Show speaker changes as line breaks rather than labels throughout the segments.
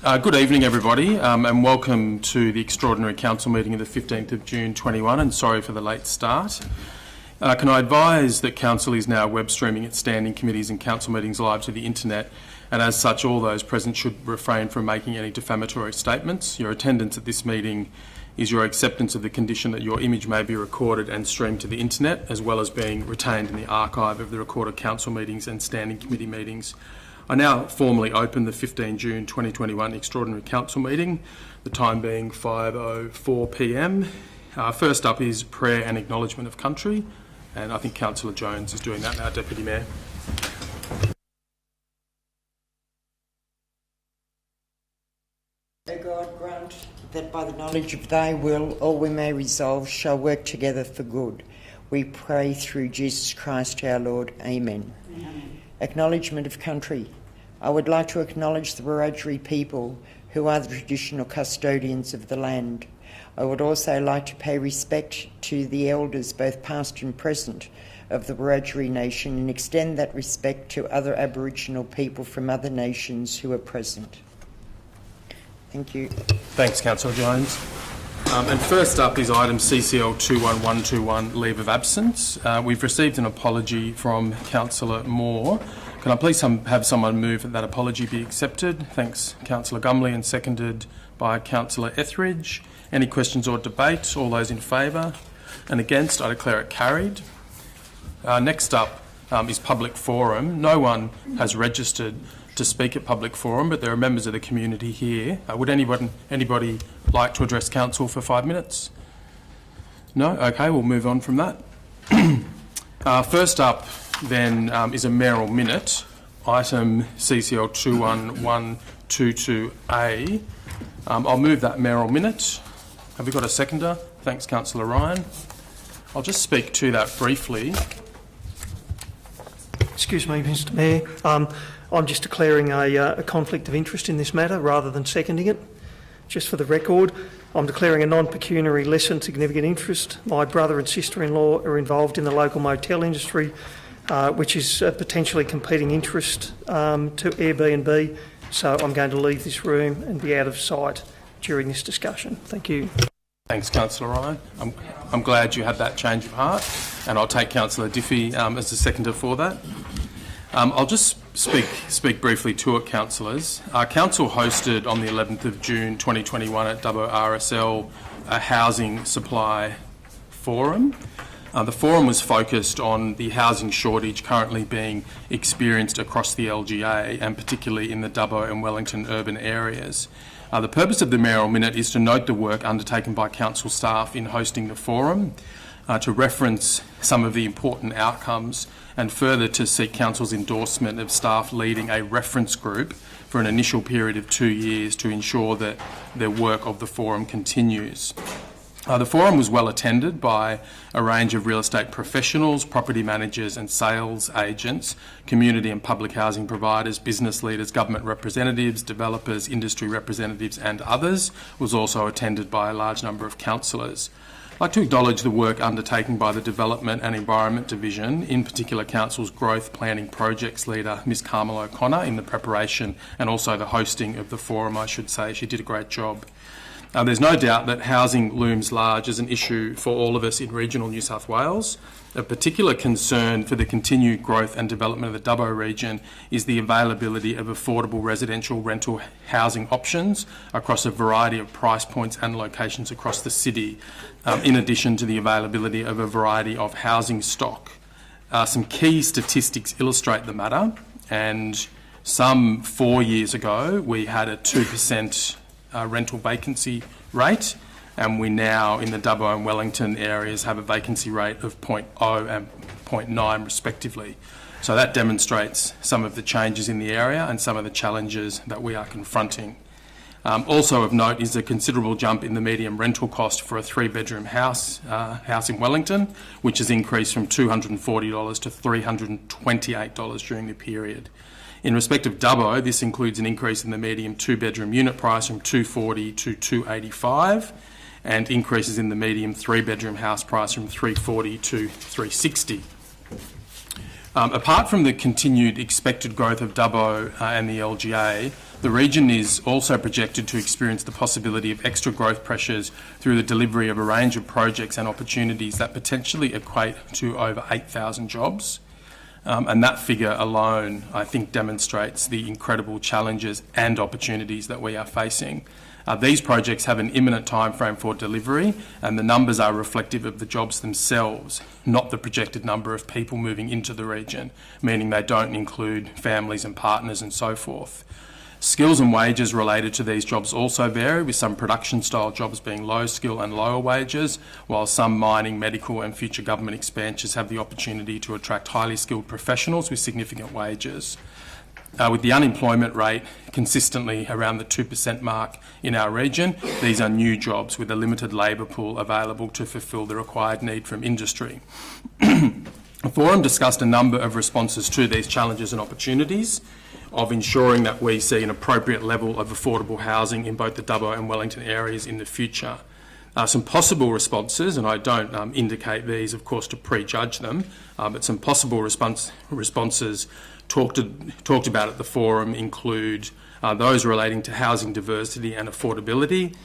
Good evening, everybody, and welcome to the Extraordinary Council meeting of the 15th of June 21, and sorry for the late start. Can I advise that Council is now web streaming its standing committees and Council meetings live to the internet, and as such all those present should refrain from making any defamatory statements. Your attendance at this meeting is your acceptance of the condition that your image may be recorded and streamed to the internet, as well as being retained in the archive of the recorded Council meetings and standing committee meetings. I now formally open the 15 June 2021 Extraordinary Council meeting, the time being 5:04 p.m. First up is prayer and acknowledgement of country, and I think Councillor Jones is doing that now, Deputy Mayor.
O God, grant that by the knowledge of thy will all we may resolve shall work together for good. We pray through Jesus Christ our Lord. Amen. Amen. Acknowledgement of country. I would like to acknowledge the Wiradjuri people who are the traditional custodians of the land. I would also like to pay respect to the elders, both past and present, of the Wiradjuri nation and extend that respect to other Aboriginal people from other nations who are present. Thank you.
Thanks, Councillor Jones. And first up is item CCL 21121, leave of absence. We've received an apology from Councillor Moore. Can I please have someone move that that apology be accepted? Thanks, Councillor Gumley, and seconded by Councillor Etheridge. Any questions or debate? All those in favour and against, I declare it carried. Next up is public forum. No one has registered to speak at public forum, but there are members of the community here. Would anybody like to address council for 5 minutes? No? Okay, we'll move on from that. First up then is a mayoral minute, item CCL 21122A. I'll move that mayoral minute. Have we got a seconder? Thanks, Councillor Ryan. I'll just speak to that briefly.
Excuse me, Mr Mayor. I'm just declaring a conflict of interest in this matter rather than seconding it. Just for the record, I'm declaring a non-pecuniary less than significant interest. My brother and sister-in-law are involved in the local motel industry, which is a potentially competing interest to Airbnb. So I'm going to leave this room and be out of sight during this discussion. Thank you.
Thanks, Councillor Ryan. I'm glad you had that change of heart, and I'll take Councillor Diffie as the seconder for that. I'll just speak briefly to it, councillors. Council hosted on the 11th of June 2021 at Dubbo RSL a housing supply forum. The forum was focused on the housing shortage currently being experienced across the LGA, and particularly in the Dubbo and Wellington urban areas. The purpose of the mayoral minute is to note the work undertaken by council staff in hosting the forum, to reference some of the important outcomes, and further to seek council's endorsement of staff leading a reference group for an initial period of 2 years to ensure that the work of the forum continues. The forum was well attended by a range of real estate professionals, property managers and sales agents, community and public housing providers, business leaders, government representatives, developers, industry representatives and others. It was also attended by a large number of councillors. I'd like to acknowledge the work undertaken by the Development and Environment Division, in particular Council's Growth Planning Projects Leader, Ms Carmel O'Connor, in the preparation and also the hosting of the forum, I should say. She did a great job. There's no doubt that housing looms large as an issue for all of us in regional New South Wales. A particular concern for the continued growth and development of the Dubbo region is the availability of affordable residential rental housing options across a variety of price points and locations across the city, in addition to the availability of a variety of housing stock. Some key statistics illustrate the matter, and some 4 years ago we had a 2% rental vacancy rate, and we now in the Dubbo and Wellington areas have a vacancy rate of 0.0 and 0.9 respectively. So that demonstrates some of the changes in the area and some of the challenges that we are confronting. Also of note is a considerable jump in the median rental cost for a 3-bedroom house in Wellington, which has increased from $240 to $328 during the period. In respect of Dubbo, this includes an increase in the median 2-bedroom unit price from $240 to $285, and increases in the medium 3-bedroom house price from $340 to $360. Apart from the continued expected growth of Dubbo and the LGA, the region is also projected to experience the possibility of extra growth pressures through the delivery of a range of projects and opportunities that potentially equate to over 8,000 jobs. And that figure alone, I think, demonstrates the incredible challenges and opportunities that we are facing. These projects have an imminent timeframe for delivery, and the numbers are reflective of the jobs themselves, not the projected number of people moving into the region, meaning they don't include families and partners and so forth. Skills and wages related to these jobs also vary, with some production-style jobs being low skill and lower wages, while some mining, medical and future government expansions have the opportunity to attract highly skilled professionals with significant wages. With the unemployment rate consistently around the 2% mark in our region, these are new jobs with a limited labour pool available to fulfil the required need from industry. The forum discussed a number of responses to these challenges and opportunities of ensuring that we see an appropriate level of affordable housing in both the Dubbo and Wellington areas in the future. Some possible responses, and I don't indicate these, of course, to prejudge them, but some possible responses talked about at the forum include those relating to housing diversity and affordability,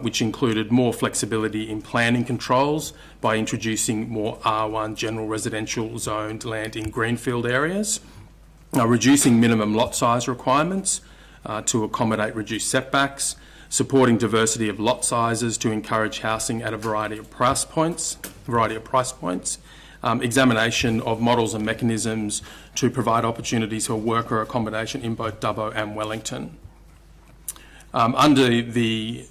which included more flexibility in planning controls by introducing more R1 general residential zoned land in greenfield areas, reducing minimum lot size requirements to accommodate reduced setbacks, supporting diversity of lot sizes to encourage housing at a variety of price points, examination of models and mechanisms to provide opportunities for worker accommodation in both Dubbo and Wellington. Under the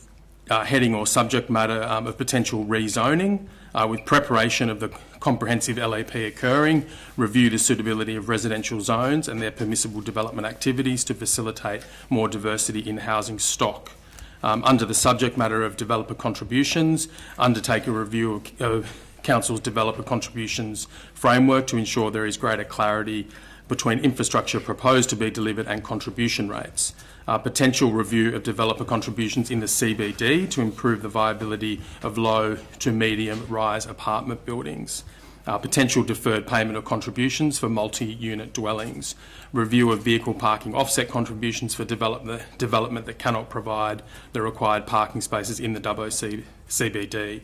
heading or subject matter of potential rezoning, with preparation of the comprehensive LEP occurring, review the suitability of residential zones and their permissible development activities to facilitate more diversity in housing stock. Under the subject matter of developer contributions, undertake a review of Council's developer contributions framework to ensure there is greater clarity between infrastructure proposed to be delivered and contribution rates. Potential review of developer contributions in the CBD to improve the viability of low to medium rise apartment buildings. Potential deferred payment of contributions for multi-unit dwellings. Review of vehicle parking offset contributions for development that cannot provide the required parking spaces in the Dubbo CBD.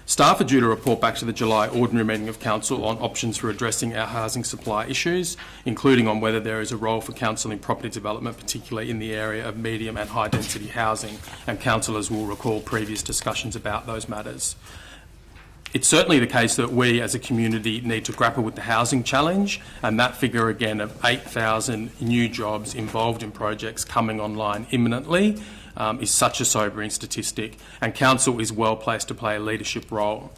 Staff are due to report back to the July ordinary meeting of Council on options for addressing our housing supply issues, including on whether there is a role for Council in property development, particularly in the area of medium and high density housing, and councillors will recall previous discussions about those matters. It's certainly the case that we as a community need to grapple with the housing challenge, and that figure again of 8,000 new jobs involved in projects coming online imminently is such a sobering statistic, and Council is well placed to play a leadership role.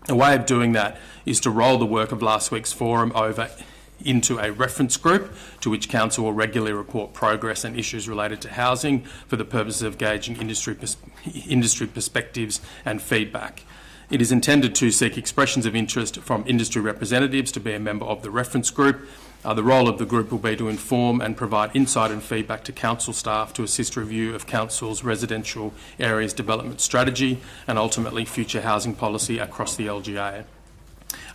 A way of doing that is to roll the work of last week's forum over into a reference group to which Council will regularly report progress and issues related to housing for the purpose of gauging industry perspectives and feedback. It is intended to seek expressions of interest from industry representatives to be a member of the reference group. The role of the group will be to inform and provide insight and feedback to Council staff to assist review of Council's residential areas development strategy and ultimately future housing policy across the LGA.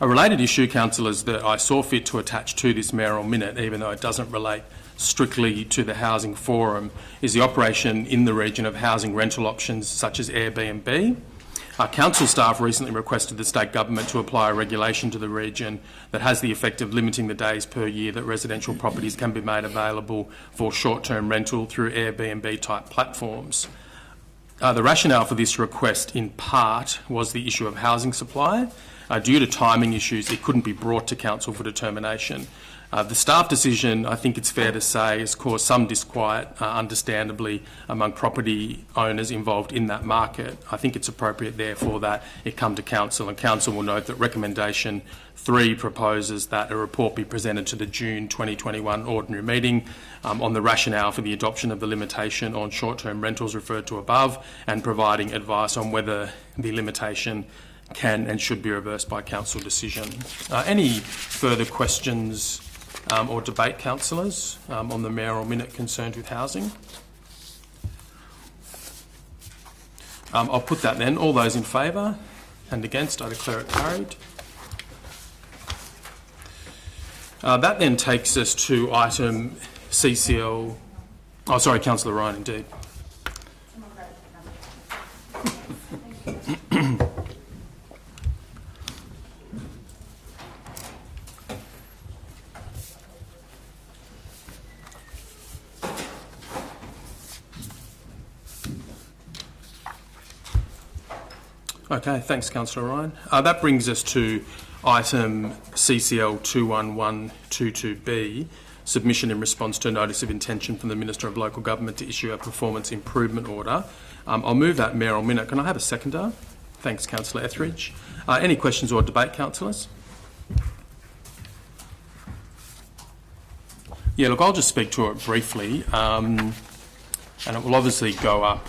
A related issue, councillors, that I saw fit to attach to this mayoral minute, even though it doesn't relate strictly to the housing forum, is the operation in the region of housing rental options such as Airbnb. Council staff recently requested the state government to apply a regulation to the region that has the effect of limiting the days per year that residential properties can be made available for short-term rental through Airbnb-type platforms. The rationale for this request, in part, was the issue of housing supply. Due to timing issues, it couldn't be brought to Council for determination. The staff decision, I think it's fair to say, has caused some disquiet, understandably, among property owners involved in that market. I think it's appropriate, therefore, that it come to Council, and Council will note that Recommendation 3 proposes that a report be presented to the June 2021 ordinary meeting on the rationale for the adoption of the limitation on short-term rentals referred to above, and providing advice on whether the limitation can and should be reversed by Council decision. Any further questions or debate, councillors, on the mayoral minute concerned with housing? I'll put that then. All those in favour and against, I declare it carried. That then takes us to item CCL... Oh, sorry, Councillor Ryan, indeed. Okay, thanks, Councillor Ryan. That brings us to item CCL 21122B, submission in response to a notice of intention from the Minister of Local Government to issue a performance improvement order. I'll move that mayoral minute. Can I have a seconder? Thanks, Councillor Etheridge. Any questions or debate, councillors? Yeah, look, I'll just speak to it briefly. And it will obviously go up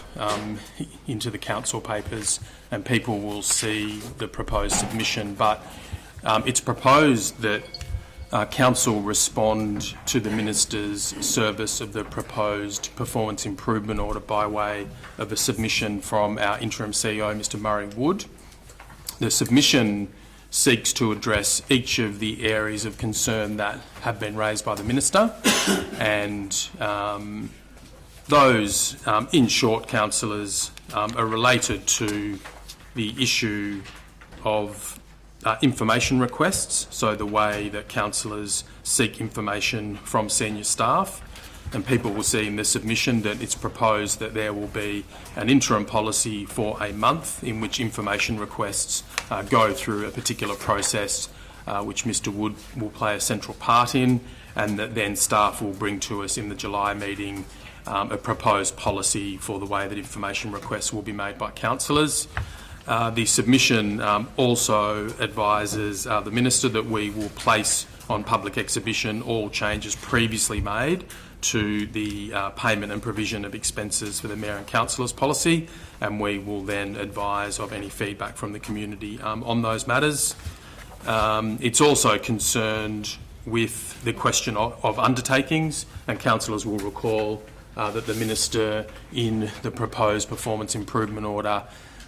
into the council papers and people will see the proposed submission, but it's proposed that council respond to the Minister's service of the proposed performance improvement order by way of a submission from our interim CEO, Mr Murray Wood. The submission seeks to address each of the areas of concern that have been raised by the Minister, and those, in short, councillors, are related to the issue of information requests, so the way that councillors seek information from senior staff. And people will see in the submission that it's proposed that there will be an interim policy for a month in which information requests go through a particular process which Mr Wood will play a central part in, and that then staff will bring to us in the July meeting a proposed policy for the way that information requests will be made by councillors. The submission also advises the Minister that we will place on public exhibition all changes previously made to the payment and provision of expenses for the Mayor and Councillors policy, and we will then advise of any feedback from the community on those matters. It's also concerned with the question of undertakings, and councillors will recall that the Minister in the proposed performance improvement order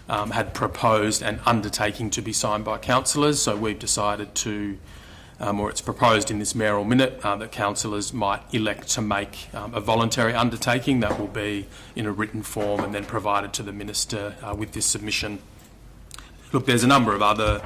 had proposed an undertaking to be signed by councillors, so we've decided to, or it's proposed in this mayoral minute, that councillors might elect to make a voluntary undertaking that will be in a written form and then provided to the Minister with this submission. Look, there's a number of other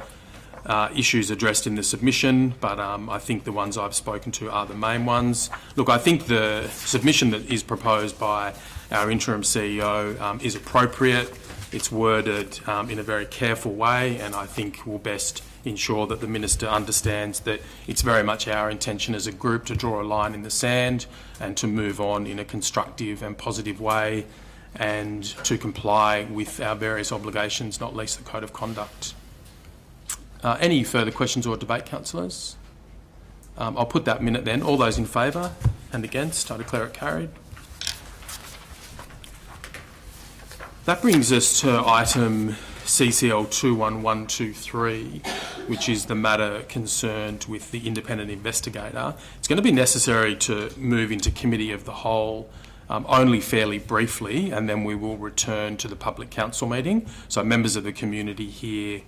issues addressed in the submission, but I think the ones I've spoken to are the main ones. Look, I think the submission that is proposed by our interim CEO is appropriate. It's worded in a very careful way, and I think will best ensure that the Minister understands that it's very much our intention as a group to draw a line in the sand and to move on in a constructive and positive way and to comply with our various obligations, not least the Code of Conduct. Any further questions or debate, councillors? I'll put that minute then. All those in favour and against, I declare it carried. That brings us to item CCL 21123, which is the matter concerned with the independent investigator. It's going to be necessary to move into committee of the whole only fairly briefly, and then we will return to the public council meeting. So members of the community here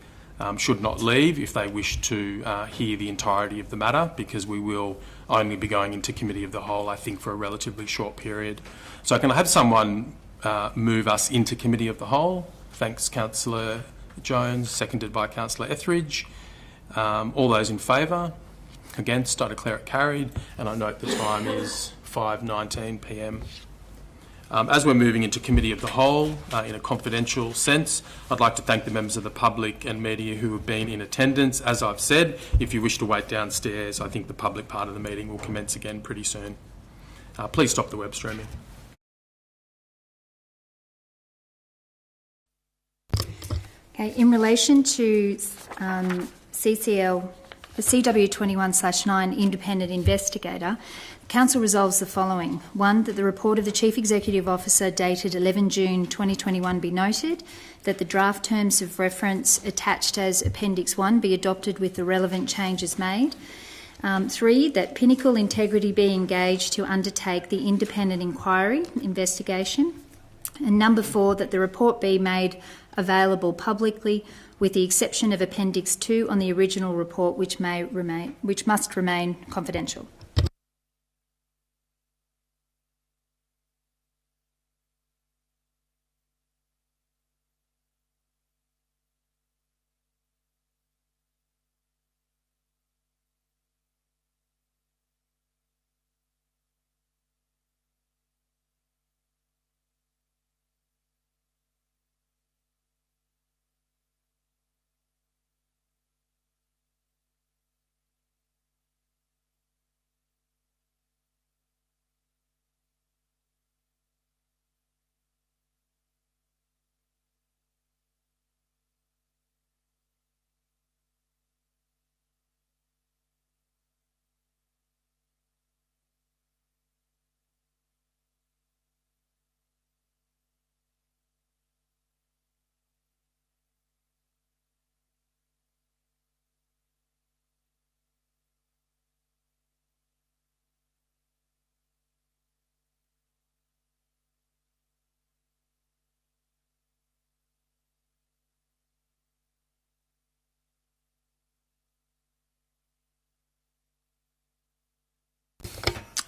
should not leave if they wish to hear the entirety of the matter, because we will only be going into committee of the whole, I think, for a relatively short period. So can I have someone move us into committee of the whole? Thanks, Councillor Jones, seconded by Councillor Etheridge. All those in favour? Against? I declare it carried, and I note the time is 5:19 p.m. As we're moving into committee of the whole, in a confidential sense, I'd like to thank the members of the public and media who have been in attendance. As I've said, if you wish to wait downstairs, I think the public part of the meeting will commence again pretty soon. Please stop the web streaming.
Okay, in relation to CCW 21/9 independent investigator, Council resolves the following. 1, that the report of the Chief Executive Officer dated 11 June 2021 be noted, that the draft terms of reference attached as Appendix 1 be adopted with the relevant changes made. 3, that Pinnacle Integrity be engaged to undertake the independent inquiry investigation. And number 4, that the report be made available publicly, with the exception of Appendix 2 on the original report, which must remain confidential.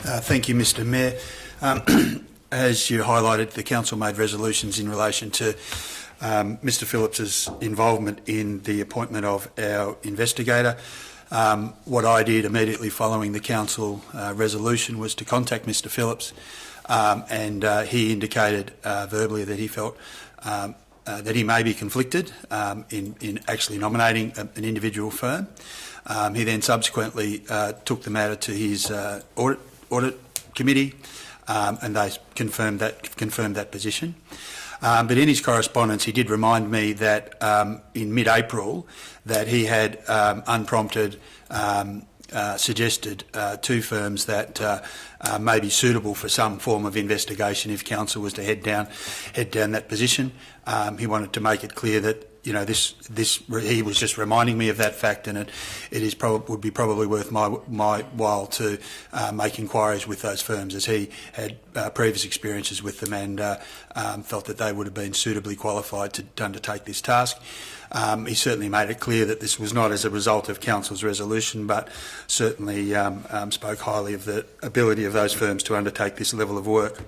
Thank you, Mr Mayor. As you highlighted, the Council made resolutions in relation to Mr Phillips's involvement in the appointment of our investigator. What I did immediately following the Council resolution was to contact Mr Phillips, and he indicated verbally that he felt that he may be conflicted in actually nominating an individual firm. He then subsequently took the matter to his audit committee, and they confirmed that position. But in his correspondence, he did remind me that in mid-April that he had unprompted suggested two firms that may be suitable for some form of investigation if council was to head down that position. He wanted to make it clear that he was just reminding me of that fact, and it would be probably worth my while to make inquiries with those firms, as he had previous experiences with them and felt that they would have been suitably qualified to undertake this task. He certainly made it clear that this was not as a result of council's resolution, but certainly spoke highly of the ability of those firms to undertake this level of work.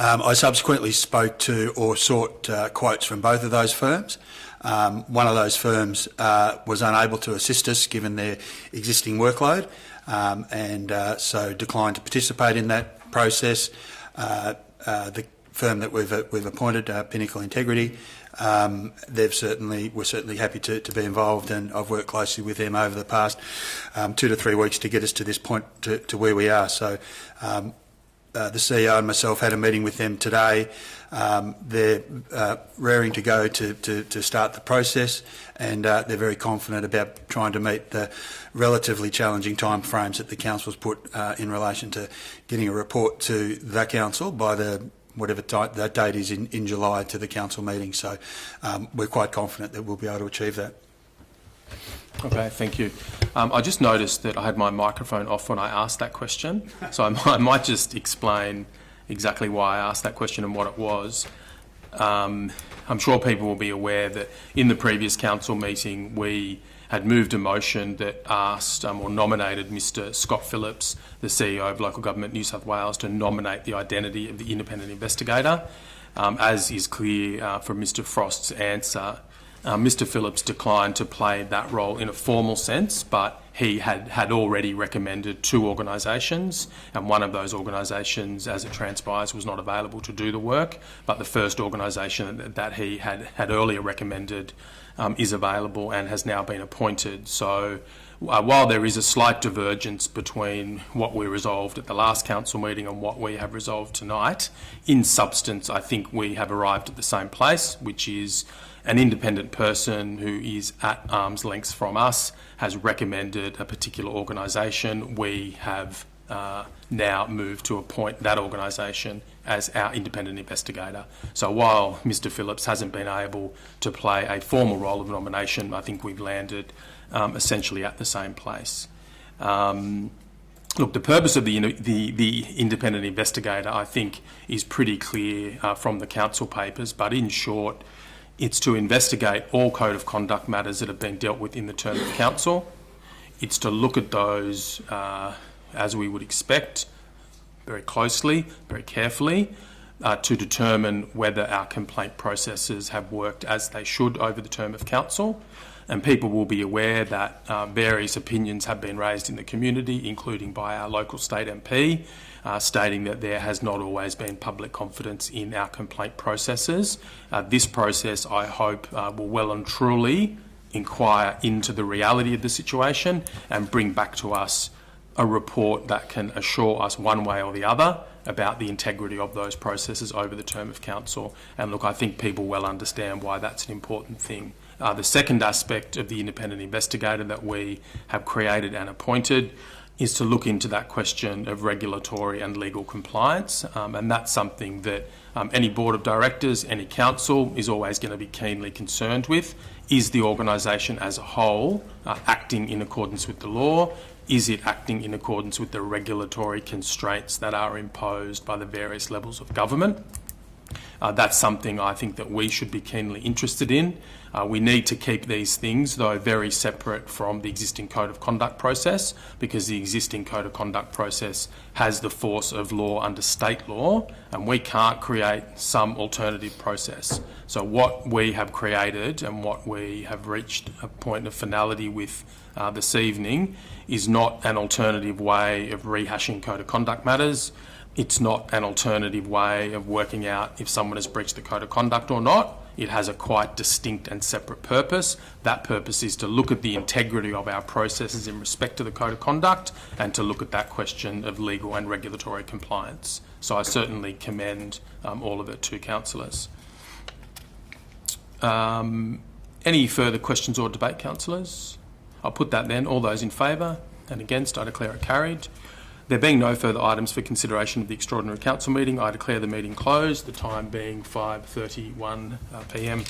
I subsequently spoke to or sought quotes from both of those firms. One of those firms was unable to assist us given their existing workload, and so declined to participate in that process. The firm that we've appointed, Pinnacle Integrity, we're certainly happy to be involved, and I've worked closely with them over the past 2 to 3 weeks to get us to this point, to where we are. So the CEO and myself had a meeting with them today. They're raring to go to start the process, and they're very confident about trying to meet the relatively challenging timeframes that the council's put in relation to getting a report to the council by whatever that date is in July, to the council meeting. So we're quite confident that we'll be able to achieve that.
Okay, thank you. I just noticed that I had my microphone off when I asked that question, so I might just explain exactly why I asked that question and what it was. I'm sure people will be aware that in the previous council meeting we had moved a motion that asked or nominated Mr Scott Phillips, the CEO of Local Government New South Wales, to nominate the identity of the independent investigator. As is clear from Mr Frost's answer, Mr Phillips declined to play that role in a formal sense, but he had already recommended 2 organisations, and one of those organisations, as it transpires, was not available to do the work, but the first organisation that he had earlier recommended is available and has now been appointed. So while there is a slight divergence between what we resolved at the last council meeting and what we have resolved tonight, in substance I think we have arrived at the same place, which is an independent person who is at arm's length from us has recommended a particular organisation. We have now moved to appoint that organisation as our independent investigator. So while Mr Phillips hasn't been able to play a formal role of nomination, I think we've landed essentially at the same place. Look, the purpose of the independent investigator, I think, is pretty clear from the council papers, but in short, It's to investigate all code of conduct matters that have been dealt with in the term of council. It's to look at those, as we would expect, very closely, very carefully, to determine whether our complaint processes have worked as they should over the term of council. And people will be aware that various opinions have been raised in the community, including by our local state MP, stating that there has not always been public confidence in our complaint processes. This process, I hope, will well and truly inquire into the reality of the situation and bring back to us a report that can assure us one way or the other about the integrity of those processes over the term of council. And look, I think people well understand why that's an important thing. The second aspect of the independent investigator that we have created and appointed is to look into that question of regulatory and legal compliance, and that's something that any board of directors, any council is always going to be keenly concerned with. Is the organisation as a whole acting in accordance with the law? Is it acting in accordance with the regulatory constraints that are imposed by the various levels of government? That's something I think that we should be keenly interested in. We need to keep these things, though, very separate from the existing code of conduct process, because the existing code of conduct process has the force of law under state law, and we can't create some alternative process. So what we have created and what we have reached a point of finality with this evening is not an alternative way of rehashing code of conduct matters. It's not an alternative way of working out if someone has breached the code of conduct or not. It has a quite distinct and separate purpose. That purpose is to look at the integrity of our processes in respect to the code of conduct and to look at that question of legal and regulatory compliance. So I certainly commend all of it to councillors. Any further questions or debate, councillors? I'll put that then. All those in favour and against, I declare it carried. There being no further items for consideration of the extraordinary council meeting, I declare the meeting closed, the time being 5:31 p.m.